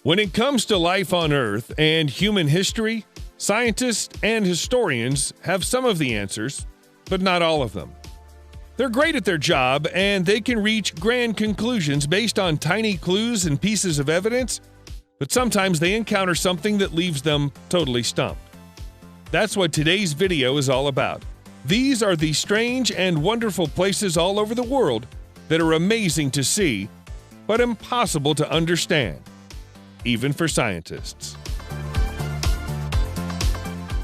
When it comes to life on Earth and human history, scientists and historians have some of the answers, but not all of them. They're great at their job, and they can reach grand conclusions based on tiny clues and pieces of evidence, but sometimes they encounter something that leaves them totally stumped. That's what today's video is all about. These are the strange and wonderful places all over the world that are amazing to see, but impossible to understand, even for scientists.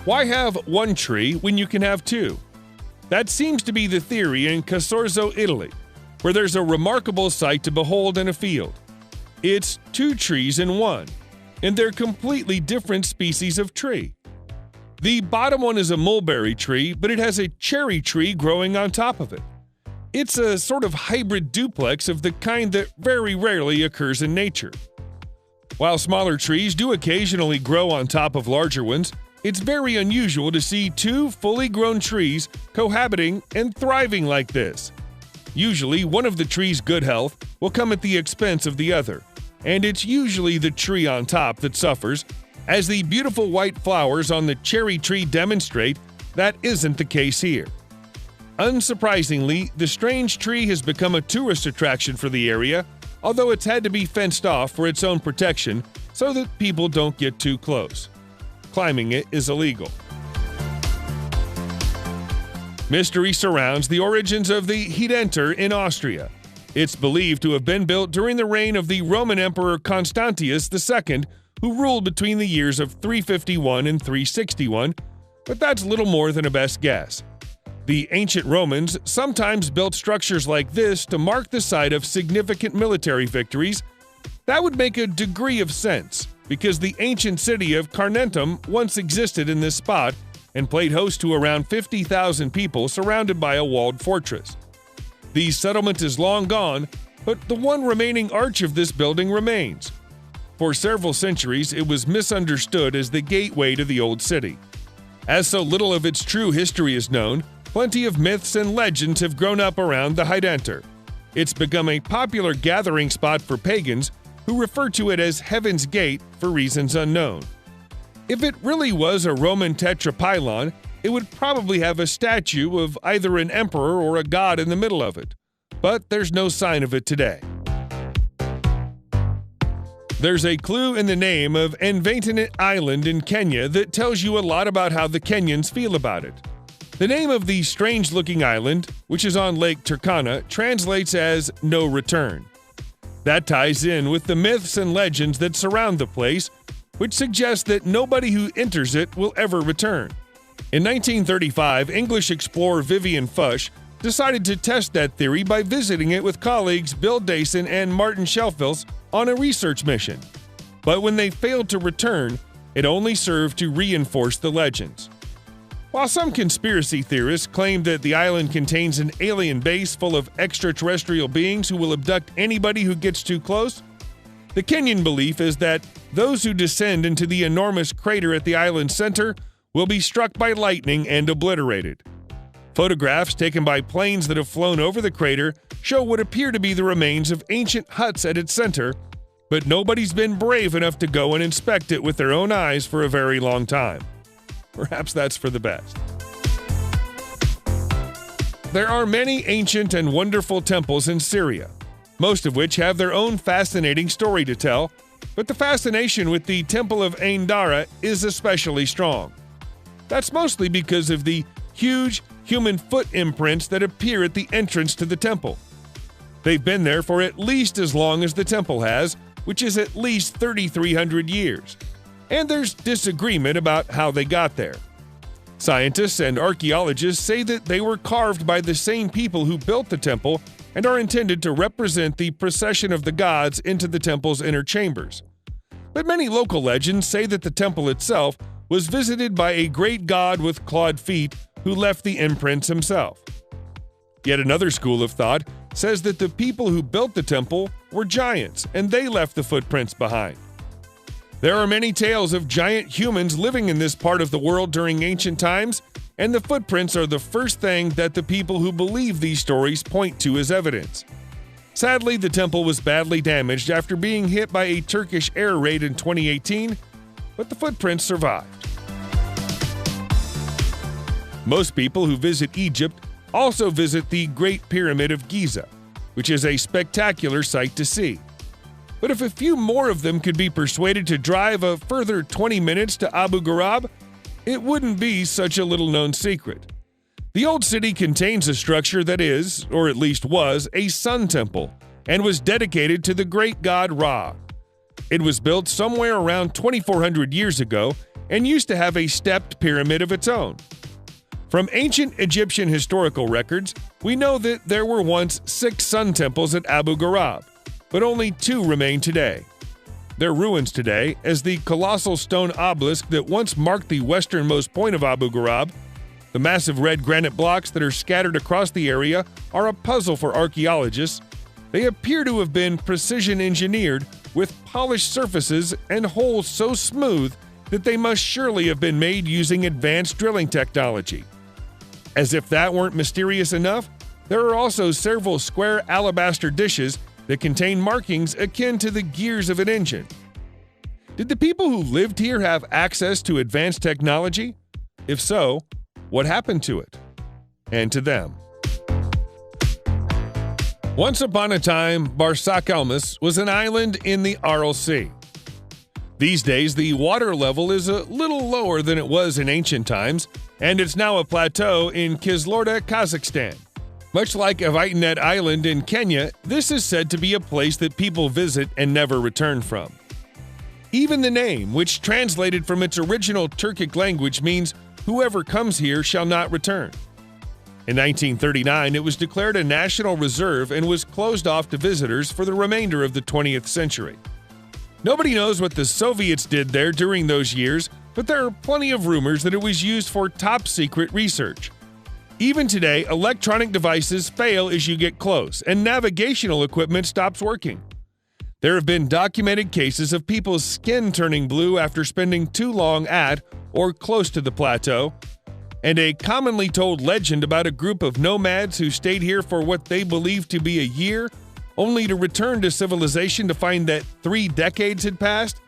Why have one tree when you can have two? That seems to be the theory in Casorzo, Italy, where there's a remarkable sight to behold in a field. It's two trees in one, and they're completely different species of tree. The bottom one is a mulberry tree, but it has a cherry tree growing on top of it. It's a sort of hybrid duplex of the kind that very rarely occurs in nature. While smaller trees do occasionally grow on top of larger ones, it's very unusual to see two fully grown trees cohabiting and thriving like this. Usually, one of the tree's good health will come at the expense of the other, and it's usually the tree on top that suffers. As the beautiful white flowers on the cherry tree demonstrate, that isn't the case here. Unsurprisingly, the strange tree has become a tourist attraction for the area, although it's had to be fenced off for its own protection so that people don't get too close. Climbing it is illegal. Mystery surrounds the origins of the Hedenter in Austria. It's believed to have been built during the reign of the Roman Emperor Constantius II, who ruled between the years of 351 and 361, but that's little more than a best guess. The ancient Romans sometimes built structures like this to mark the site of significant military victories. That would make a degree of sense, because the ancient city of Carnuntum once existed in this spot and played host to around 50,000 people surrounded by a walled fortress. The settlement is long gone, but the one remaining arch of this building remains. For several centuries, it was misunderstood as the gateway to the old city. As so little of its true history is known, plenty of myths and legends have grown up around the Hedenter. It's become a popular gathering spot for pagans who refer to it as Heaven's Gate for reasons unknown. If it really was a Roman tetrapylon, it would probably have a statue of either an emperor or a god in the middle of it. But there's no sign of it today. There's a clue in the name of Envatinit Island in Kenya that tells you a lot about how the Kenyans feel about it. The name of the strange-looking island, which is on Lake Turkana, translates as "no return." That ties in with the myths and legends that surround the place, which suggest that nobody who enters it will ever return. In 1935, English explorer Vivian Fush decided to test that theory by visiting it with colleagues Bill Dayson and Martin Shelfels on a research mission. But when they failed to return, it only served to reinforce the legends. While some conspiracy theorists claim that the island contains an alien base full of extraterrestrial beings who will abduct anybody who gets too close, the Kenyan belief is that those who descend into the enormous crater at the island's center will be struck by lightning and obliterated. Photographs taken by planes that have flown over the crater show what appear to be the remains of ancient huts at its center, but nobody's been brave enough to go and inspect it with their own eyes for a very long time. Perhaps that's for the best. There are many ancient and wonderful temples in Syria, most of which have their own fascinating story to tell, but the fascination with the Temple of Ain Dara is especially strong. That's mostly because of the huge human foot imprints that appear at the entrance to the temple. They've been there for at least as long as the temple has, which is at least 3,300 years. And there's disagreement about how they got there. Scientists and archaeologists say that they were carved by the same people who built the temple and are intended to represent the procession of the gods into the temple's inner chambers. But many local legends say that the temple itself was visited by a great god with clawed feet who left the imprints himself. Yet another school of thought says that the people who built the temple were giants and they left the footprints behind. There are many tales of giant humans living in this part of the world during ancient times, and the footprints are the first thing that the people who believe these stories point to as evidence. Sadly, the temple was badly damaged after being hit by a Turkish air raid in 2018, but the footprints survived. Most people who visit Egypt also visit the Great Pyramid of Giza, which is a spectacular sight to see. But if a few more of them could be persuaded to drive a further 20 minutes to Abu Ghraib, it wouldn't be such a little-known secret. The old city contains a structure that is, or at least was, a sun temple and was dedicated to the great god Ra. It was built somewhere around 2,400 years ago and used to have a stepped pyramid of its own. From ancient Egyptian historical records, we know that there were once 6 sun temples at Abu Ghraib, but only 2 remain today. They're ruins today, as the colossal stone obelisk that once marked the westernmost point of Abu Ghraib, the massive red granite blocks that are scattered across the area, are a puzzle for archaeologists. They appear to have been precision engineered with polished surfaces and holes so smooth that they must surely have been made using advanced drilling technology. As if that weren't mysterious enough, there are also several square alabaster dishes that contain markings akin to the gears of an engine. Did the people who lived here have access to advanced technology? If so, what happened to it? And to them? Once upon a time, Barsak Elmas was an island in the Aral Sea. These days, the water level is a little lower than it was in ancient times, and it's now a plateau in Kizilorda, Kazakhstan. Much like Avitinet Island in Kenya, this is said to be a place that people visit and never return from. Even the name, which translated from its original Turkic language, means whoever comes here shall not return. In 1939, it was declared a national reserve and was closed off to visitors for the remainder of the 20th century. Nobody knows what the Soviets did there during those years, but there are plenty of rumors that it was used for top-secret research. Even today, electronic devices fail as you get close, and navigational equipment stops working. There have been documented cases of people's skin turning blue after spending too long at or close to the plateau, and a commonly told legend about a group of nomads who stayed here for what they believed to be a year, only to return to civilization to find that 3 decades had passed.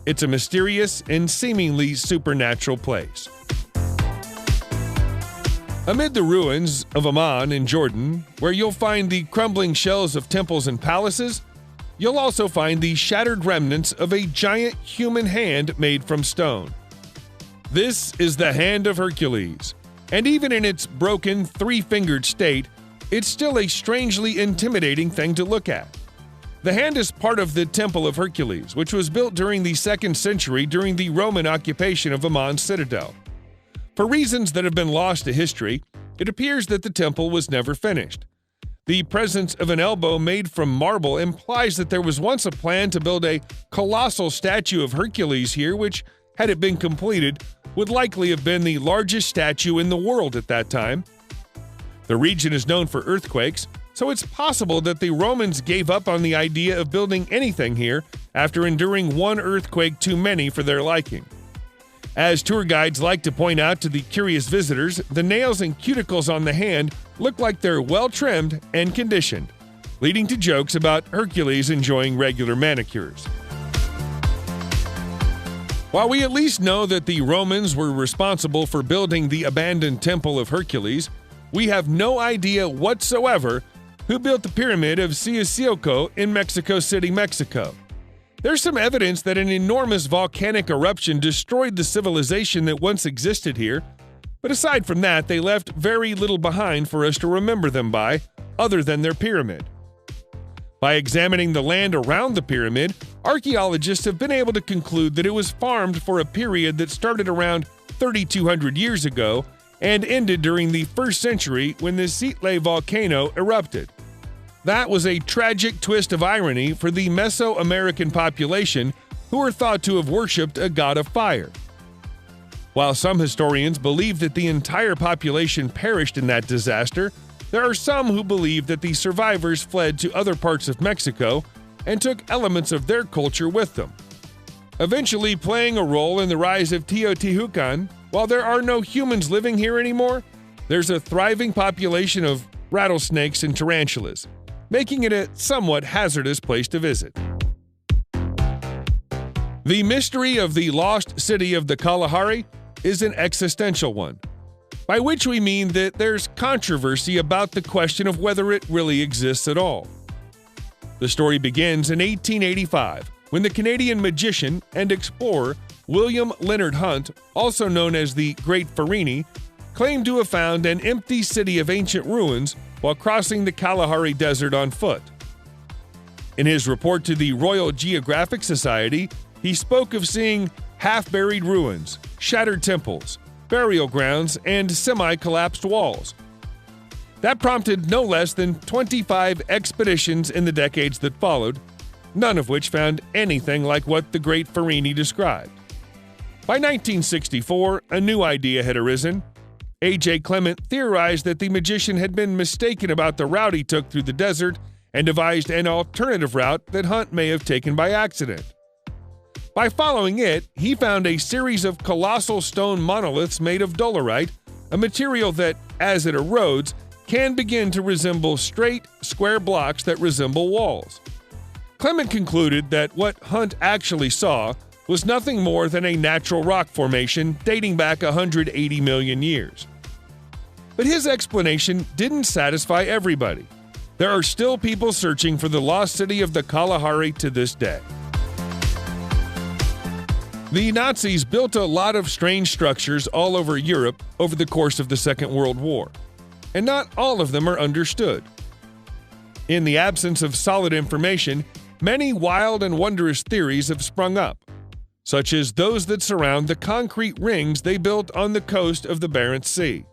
It's a mysterious and seemingly supernatural place. Amid the ruins of Amman in Jordan, where you'll find the crumbling shells of temples and palaces, you'll also find the shattered remnants of a giant human hand made from stone. This is the Hand of Hercules, and even in its broken, 3-fingered state, it's still a strangely intimidating thing to look at. The hand is part of the Temple of Hercules, which was built during the 2nd century during the Roman occupation of Amman's citadel. For reasons that have been lost to history, it appears that the temple was never finished. The presence of an elbow made from marble implies that there was once a plan to build a colossal statue of Hercules here, which, had it been completed, would likely have been the largest statue in the world at that time. The region is known for earthquakes, so it's possible that the Romans gave up on the idea of building anything here after enduring one earthquake too many for their liking. As tour guides like to point out to the curious visitors, the nails and cuticles on the hand look like they're well-trimmed and conditioned, leading to jokes about Hercules enjoying regular manicures. While we at least know that the Romans were responsible for building the abandoned Temple of Hercules, we have no idea whatsoever who built the Pyramid of Siusioko in Mexico City, Mexico. There's some evidence that an enormous volcanic eruption destroyed the civilization that once existed here, but aside from that, they left very little behind for us to remember them by, other than their pyramid. By examining the land around the pyramid, archaeologists have been able to conclude that it was farmed for a period that started around 3,200 years ago and ended during the 1st century when the Sitle volcano erupted. That was a tragic twist of irony for the Mesoamerican population, who are thought to have worshipped a god of fire. While some historians believe that the entire population perished in that disaster, there are some who believe that the survivors fled to other parts of Mexico and took elements of their culture with them. Eventually playing a role in the rise of Teotihuacan, while there are no humans living here anymore, there's a thriving population of rattlesnakes and tarantulas. making it a somewhat hazardous place to visit. The mystery of the lost city of the Kalahari is an existential one, by which we mean that there's controversy about the question of whether it really exists at all. The story begins in 1885, when the Canadian magician and explorer William Leonard Hunt, also known as the Great Farini, claimed to have found an empty city of ancient ruins while crossing the Kalahari Desert on foot. In his report to the Royal Geographic Society, he spoke of seeing half-buried ruins, shattered temples, burial grounds, and semi-collapsed walls. That prompted no less than 25 expeditions in the decades that followed, none of which found anything like what the Great Farini described. By 1964, a new idea had arisen. A.J. Clement theorized that the magician had been mistaken about the route he took through the desert and devised an alternative route that Hunt may have taken by accident. By following it, he found a series of colossal stone monoliths made of dolerite, a material that, as it erodes, can begin to resemble straight, square blocks that resemble walls. Clement concluded that what Hunt actually saw was nothing more than a natural rock formation dating back 180 million years. But his explanation didn't satisfy everybody. There are still people searching for the lost city of the Kalahari to this day. The Nazis built a lot of strange structures all over Europe over the course of the Second World War, and not all of them are understood. In the absence of solid information, many wild and wondrous theories have sprung up, such as those that surround the concrete rings they built on the coast of the Barents Sea.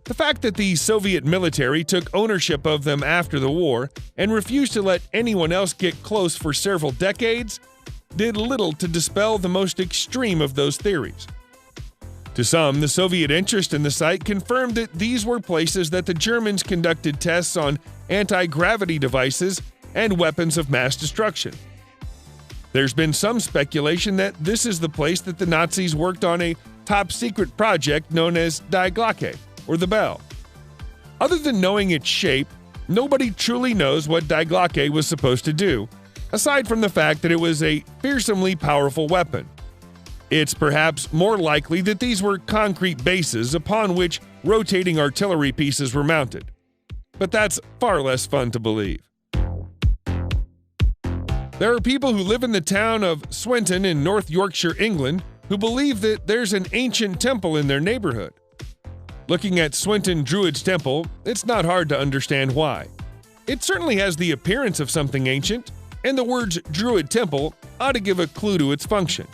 The fact that the Soviet military took ownership of them after the war and refused to let anyone else get close for several decades did little to dispel the most extreme of those theories. To some, the Soviet interest in the site confirmed that these were places that the Germans conducted tests on anti-gravity devices and weapons of mass destruction. There's been some speculation that this is the place that the Nazis worked on a top-secret project known as Die Glocke, or the Bell. Other than knowing its shape, nobody truly knows what Die Glocke was supposed to do, aside from the fact that it was a fearsomely powerful weapon. It's perhaps more likely that these were concrete bases upon which rotating artillery pieces were mounted. But that's far less fun to believe. There are people who live in the town of Swinton in North Yorkshire, England, who believe that there's an ancient temple in their neighborhood. Looking at Swinton Druid's Temple, it's not hard to understand why. It certainly has the appearance of something ancient, and the words Druid Temple ought to give a clue to its function.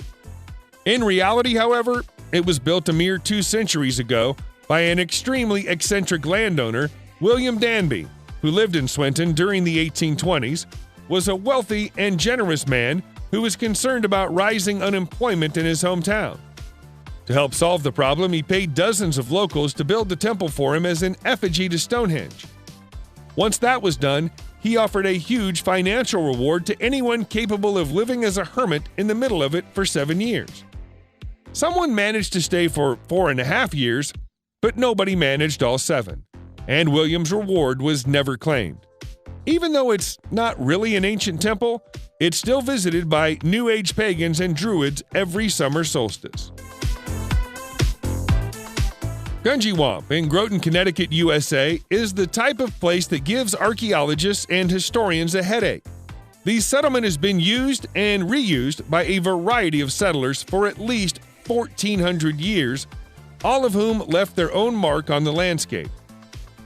In reality, however, it was built a mere 2 centuries ago by an extremely eccentric landowner, William Danby, who lived in Swinton during the 1820s, was a wealthy and generous man who was concerned about rising unemployment in his hometown. To help solve the problem, he paid dozens of locals to build the temple for him as an effigy to Stonehenge. Once that was done, he offered a huge financial reward to anyone capable of living as a hermit in the middle of it for 7 years. Someone managed to stay for 4.5 years, but nobody managed all 7, and William's reward was never claimed. Even though it's not really an ancient temple, it's still visited by New Age pagans and Druids every summer solstice. Gungy in Groton, Connecticut, USA, is the type of place that gives archaeologists and historians a headache. The settlement has been used and reused by a variety of settlers for at least 1,400 years, all of whom left their own mark on the landscape.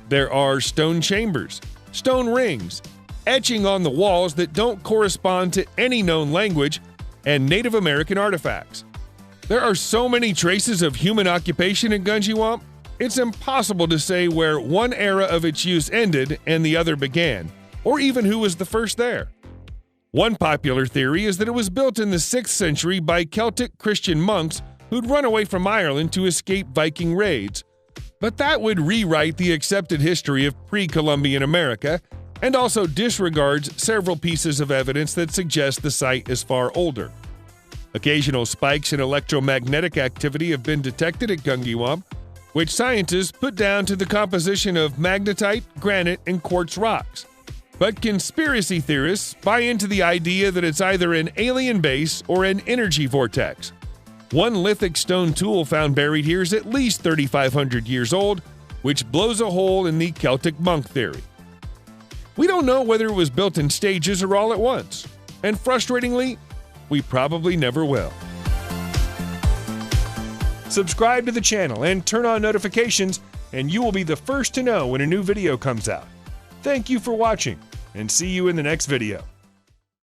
There are stone chambers, stone rings, etching on the walls that don't correspond to any known language, and Native American artifacts. There are so many traces of human occupation in Gungy, it's impossible to say where one era of its use ended and the other began, or even who was the first there. One popular theory is that it was built in the 6th century by Celtic Christian monks who'd run away from Ireland to escape Viking raids, but that would rewrite the accepted history of pre-Columbian America and also disregards several pieces of evidence that suggest the site is far older. Occasional spikes in electromagnetic activity have been detected at Gungy, which scientists put down to the composition of magnetite, granite, and quartz rocks. But conspiracy theorists buy into the idea that it's either an alien base or an energy vortex. One lithic stone tool found buried here is at least 3,500 years old, which blows a hole in the Celtic monk theory. We don't know whether it was built in stages or all at once, and frustratingly, we probably never will. Subscribe to the channel and turn on notifications, and you will be the first to know when a new video comes out. Thank you for watching, and see you in the next video.